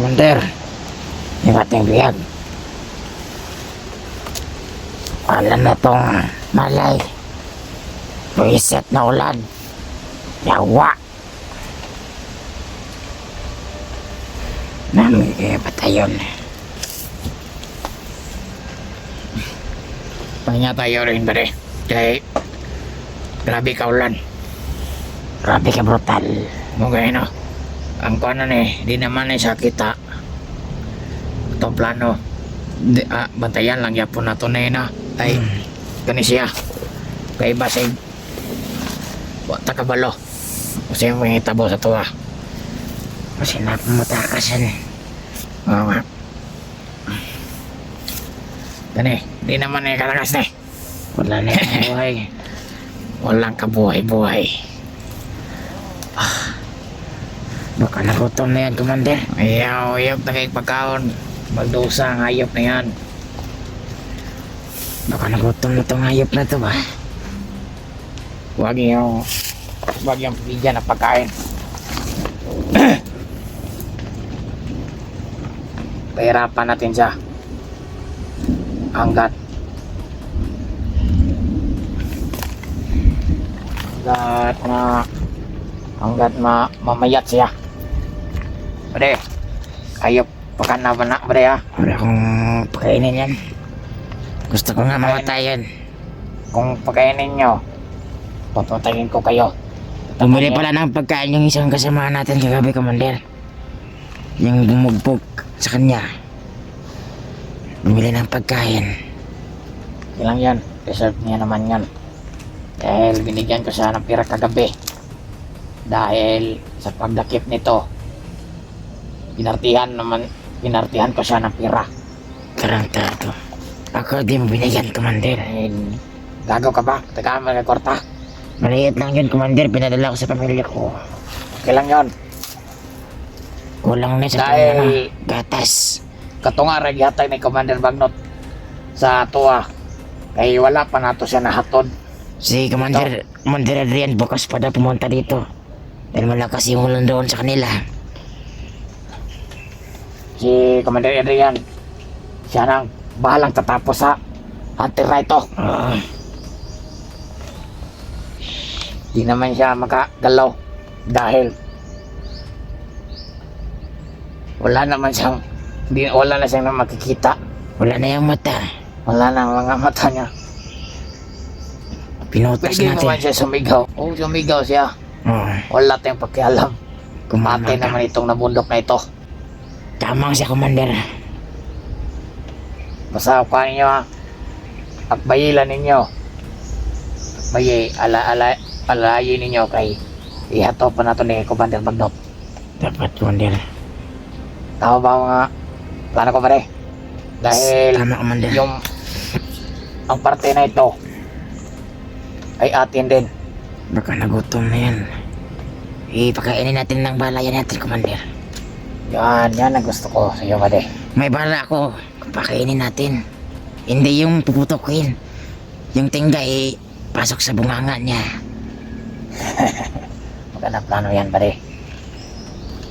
Commander, yung ating bihag. Wala na tong malay. Reset na ulan. Yawa. Namin kaya batayon. Pahinga tayo rin ba rin? Kaya grabe ka ulan. Grabe ka brutal. Okay no? Ang kanan di naman sakit ha. Itong plano. Bantayan lang yapon na to na ay kani siya. Kay basig. Wata kabalo. Kasi may tabo sa tuwa. Kasi napamatakas yan Oo nga. Gani, di naman kalakas Wala na yung buhay. Walang kabuhay-buhay. Baka nagutom na yan, Commander. Ayaw na kayong pagkaon. Magdusa ang hayop na yan. Baka nagutom na itong hayop na ito ba? Huwag yung bigyan ng pagkain. Pahirapan natin siya. Hanggat mamayat siya. Bre, ayop pakan na ba na bre ha? Wala akong pakainin yan. Gusto ko nga mamatay yan. Kung pakainin nyo, papatayin ko kayo. Bumili pala ng pagkain yung isang kasama natin kagabi, Commander. Yung bumugbog sa kanya. Bumili ng pagkain. Ilang yan, reserve niya naman yan. Dahil binigyan ko siya ng pira kagabi. Dahil sa pagdakip nito, pinartihan ko siya ng pira. Tarantado. Ako di mo binigyan, Commander. Gagaw ka ba? Taga mo kwarta. Maliit lang yun, Commander. Pinadala ko sa pamilya ko. Okay lang yun. Kulang na sa dahil gatas. Katunga yatay ni Commander Bagnot sa tuwa. Kaya wala pa nato siya nahatod. Si Commander Adrian bukas pa daw pumunta dito. Dahil malakas yung ulan doon sa kanila. Si Commander Adrian, siya nang bahalang tatapos sa Hunter na ito. Di naman siya makagalaw dahil wala na siyang makikita. Wala na yung mata. Wala na ang mga mata niya. Pinutas natin. Pwede naman siya sumigaw. Oo, sumigaw siya. Wala tayong pakialam. Kumate naman itong nabundok na ito. Tamang siya, Commander. Basta kuhanin nyo ha. Akbayilan ninyo. Akbayi, alayin ninyo kay ihato pa nato ni Commander Bagnot. Dapat, Commander. Tama ba mga plano ko pare? Dahil tama, Commander. Ang parte na ito ay atin din. Baka nagutom na yan. Ipakainin natin ng balayan natin, Commander. Yan ang gusto ko sa iyo, Made. May bala ako. Pakainin natin. Hindi yung puputokin. Yung tingga pasok sa bunganga niya. Magandang plano yan, Made.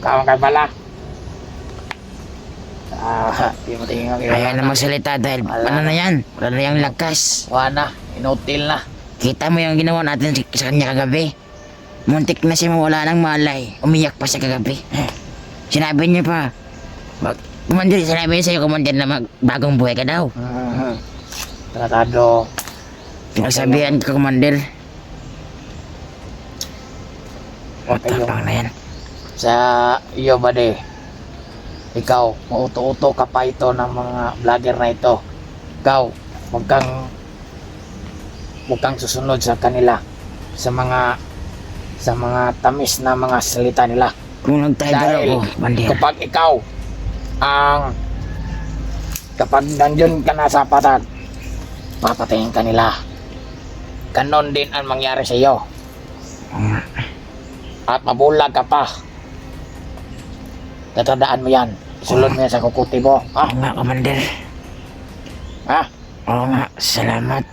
Ikaw ang bala. Di mo tingin ako. Ayaw na magsalita dahil ano na yan? Wala na yung lakas. Wala na. Inutil na. Kita mo yung ginawa natin sa kanya kagabi. Muntik na siya mawala ng malay. Umiyak pa siya kagabi. Sinabi niya pa, Commander, sinabi niya sa'yo, Commander, na bagong buhay ka daw. Tratado. Pinagsabihan ka, Commander. Matapang na yan. Sa iyo, Bade, ikaw, mauto-uto ka pa ito ng mga vlogger na ito. Ikaw, huwag kang susunod sa kanila sa mga tamis na mga salita nila. Kung nagtayo ako, Bandir. Kapag nandun ka na sa patat, papatayin ka nila. Ganon din ang mangyari sa iyo. At mabulag ka pa. Tatandaan mo yan. Sulod mo yan sa kukuti mo. Oo nga, Commander. Oo nga, salamat.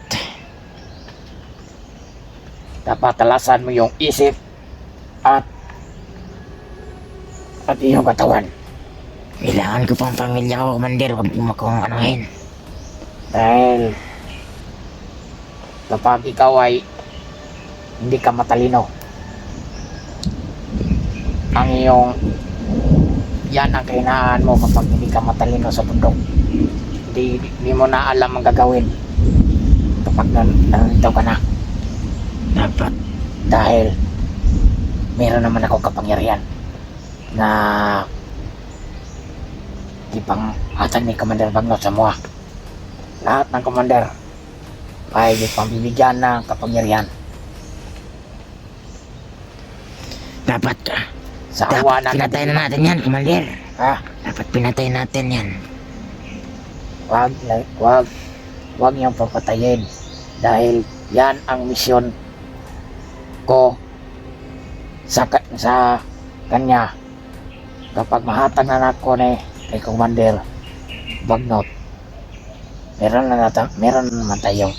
Dapat talasan mo yung isip at iyong katawan. Kailangan ko pang pamilya ko, Commander. Huwag mo akong anuhin. Dahil kapag ikaw ay hindi ka matalino, ang iyong yan ang kahinaan mo kapag hindi ka matalino sa bundok. Hindi mo na alam ang gagawin kapag nandito ka na. Dapat. Dahil meron naman ako kapangyarihan na ipang atan ni Commander Bagnot sa mga lahat ng commander ay ipang bibigyan ng kapangyarihan. Dapat. Sa awa Dapat na pinatay na natin yan, Commander. Ha? Dapat pinatay natin yan. Wag niyong papatayin dahil yan ang misyon ko sa kanya. Kapag mahatag na ako ni kay Commander Bagnot, meron naman tayong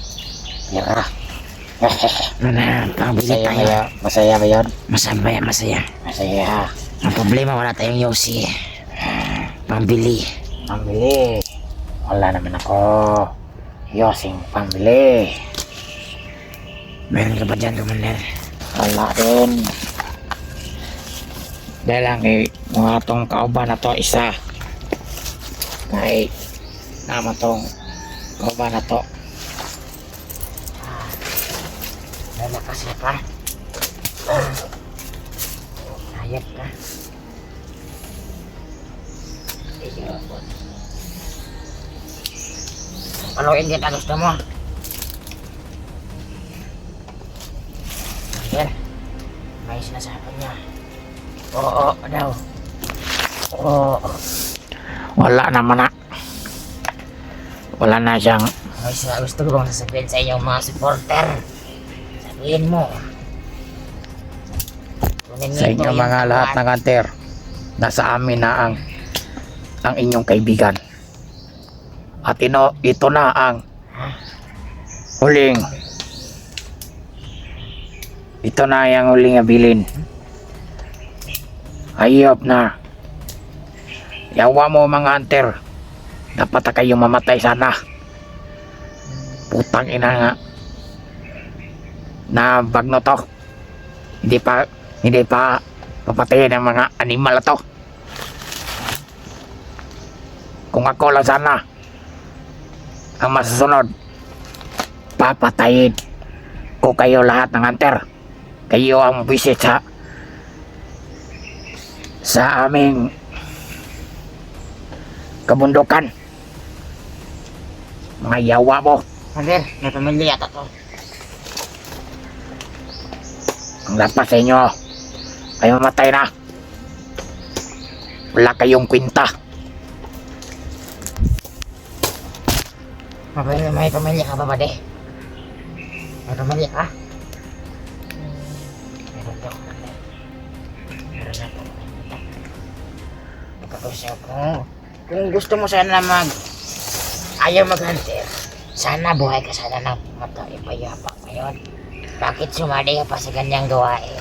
pera. Pambili tayo. Masaya ba yun? Masaya. Masaya. Ang problema, wala tayong Yossi. Pambili. Pambili. Wala naman ako Yossing pambili. Meron ka ba dyan, Commander? Wala din. Dahil lang mga tong kauban na to isa. Kahit naman tong kauban na to. Lalakas na pa. Hayat ka. Paluin din ang gusto mo. Commander, may sinasabi niya. Oo daw. Oo. Wala naman na. Wala na siyang May gusto ko bang sasabihin sa inyong mga supporter. Sabihin mo. sa inyo mga lahat ng hunter. Nasa amin na ang inyong kaibigan. At ito na ang huling. Ito na yung huling abilin. Hayop na. Yawa mo mga hunter. Dapat na kayong mamatay sana. Putang ina nga. Na Bagno to. Hindi pa papatayin ng mga animal to. Kung ako lang sana ang masusunod, papatayin ko kayo lahat ng hunter. Kayo ang visit sa aming kabundukan. Mga yawa mo. Commander, may pamilya yata to. Ang lapas sa inyo, kayo matay na. Wala kayong kwinta. May pamilya ka ba, Bade? May pamilya ka? Meron daw, Commander. Meron na po. Pagkakasya ko. Kung gusto mo sana ayaw mag-hunter, sana buhay ka sana ng matayapa ngayon. Bakit sumali ka pa sa ganyang gawain?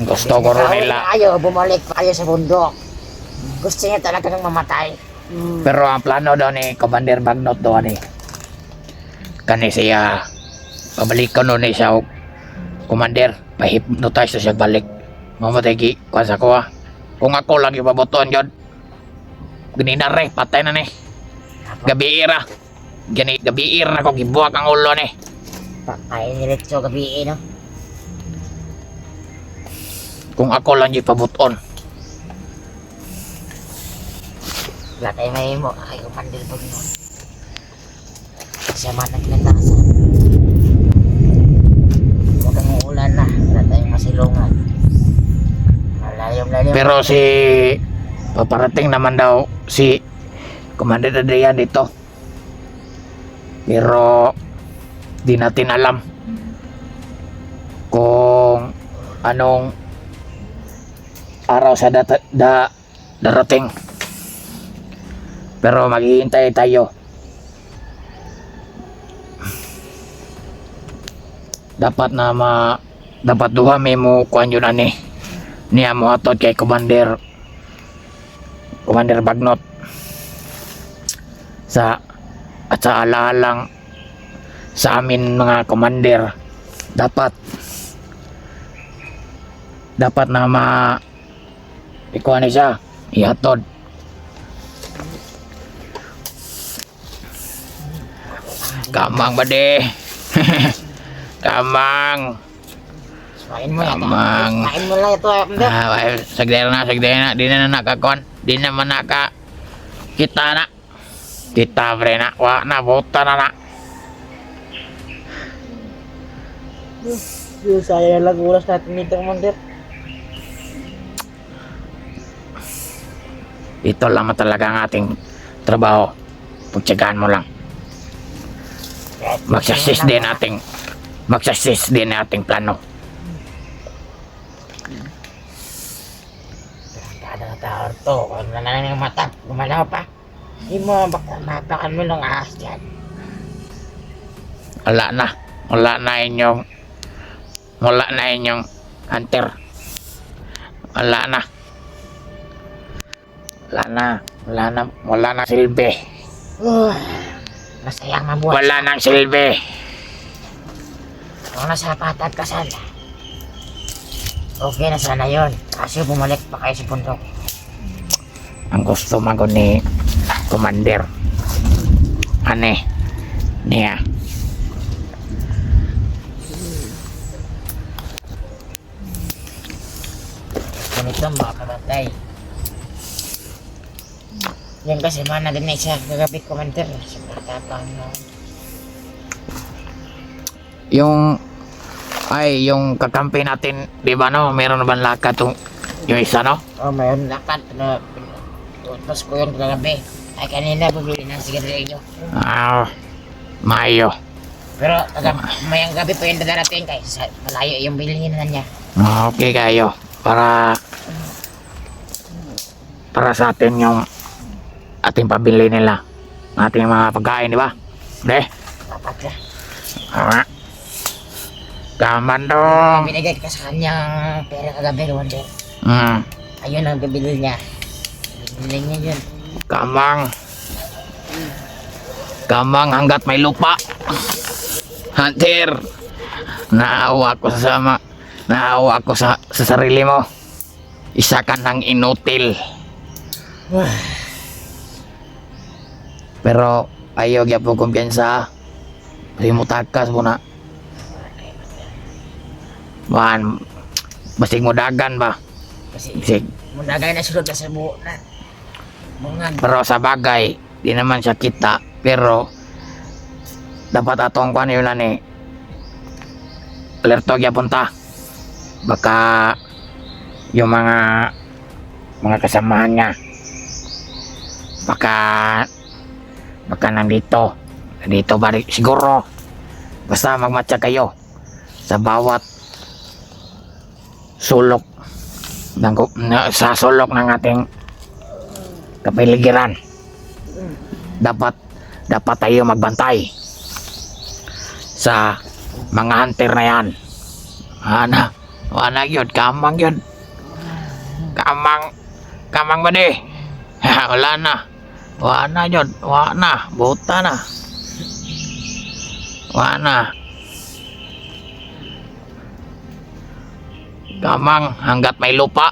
Gusto ko rin nila. Ayaw, bumalik pa kayo sa bundok. Gusto niya talaga ng mamatay. Pero ang plano daw ni Commander Bagnot doon kani siya pabalik ko noon siya Commander, pa-hypnotize siya balik. Mamatay ki kuasa ko kung ako lang ipabuton yun, ganina re patay na ni. Gabiira na ko gibuak ang ulo ni. Patay niretso gabi, no? Kung ako lang ipabuton. Wala tayo may mo. Ay, Commander Bagnot. Siya man naglantasan. Huwag kang uulan na. Wala tayong masilungan. Malayong. Pero paparating naman daw si Commander Adrian dito. Pero di natin alam kung anong araw sa darating. Pero maghihintay tayo. Dapat dapat duha may mo kuan yun ani. Niya mo atod kay Commander Commander Bagnot, sa alalang sa amin mga commander, dapat na ikuha ni siya, ihatod. Kamang bade. Kamang. Main mo yan. Kamang. Main mo lang ito. Sagdera na. Di na nakakon. Di na man naka kita na. Kita pre na. Wa na bota na. Sayang lang oras natin dito, Commander. Ito lang talaga ang ating trabaho. Pagtsagaan mo lang. Magsasist din ating plano. Kada tao to, kung nananay ng mata, gumalaw pa. Hindi mo, mapakan mo ng ahas dyan. Wala na inyong hunter. Wala na silbi. Masayang mabuhay. Wala nang silbi. Kung nasa patag ka sana, okay na sana yun. Kasi bumalik pa kayo sa bundok. Ang gusto man ko ni Commander, niya. Ganito makakamatay. Yan kasi mana din sa kagabi, Commander. Sa matapang no. Yung kakampi natin, di ba no? Meron na ba lakad yung isa no? Oh, mayroon lakad na utos ko yun kagabi. Ay kanina bumili ng sigarilyo. Mayo. Pero mayang gabi pa yung dadarating kay malayo yung bilhin na niya. Okay kayo. Para sa atin yung ating pabili nila. Ating mga pagkain, di ba? Dapat na. Kaman dong. Binigay ka sa kanyang pera kagabi, Commander. Ayun ang bibili niya. Bibili niya yun. Kamang hanggat may lupa. Hunter. Naawa ko sa sarili mo. Isa ka ng inutil. Pero ayaw gyud po kumpiyansa. Kasi mo takas mo na. Basig mo dagan ba? Kasi munagay na sulod na sa buo na. Bungag. Pero sa bagay, di naman siya kita. Pero dapat atong kuan yun ni alerto gyapon ta. Baka yung mga kasamahan niya baka nandito balik siguro. Basta magmatsa kayo sa bawat sulok sa sulok ng ating kapaligiran. Dapat tayo magbantay sa mga hunter na yan. Wala yun, kamang yun. Kamang ba di? Wala na yun, buta na. Kamang hanggat may lupa.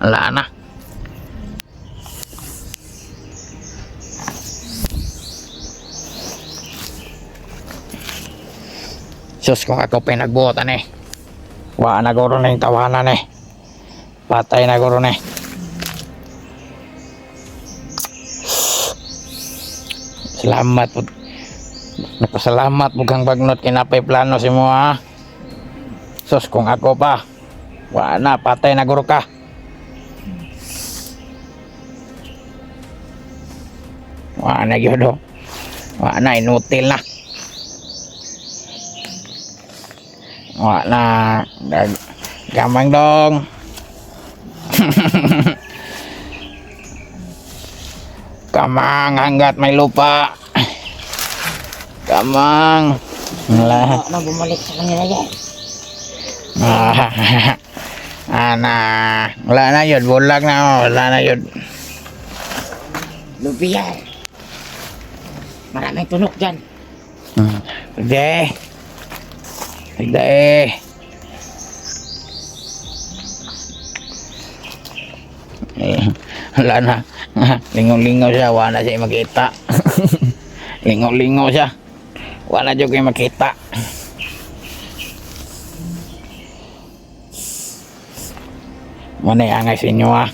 Wala na. Sus, kung ako pinagbuot wa na guro na yung tawanan patay na guro na salamat po. Napasalamat mukhang Bagnot kinapay plano si mo ha. Sus, kung ako pa wa na, patay na guro ka. Wa na yun wa na, inutil na. Gamang dong. Kamang hanggat may lupa. Kamang. Bumalik sa kanila yan. Wala na yun. Bulag na oh. Wala na yun. Lumpia. Maraming tunok dyan. Sige. Sige. Wala na. Lingaw-lingaw siya. Wala na siya makita. Lingaw-lingaw siya. Wala na siya makita. Manay angay sa inyo ah.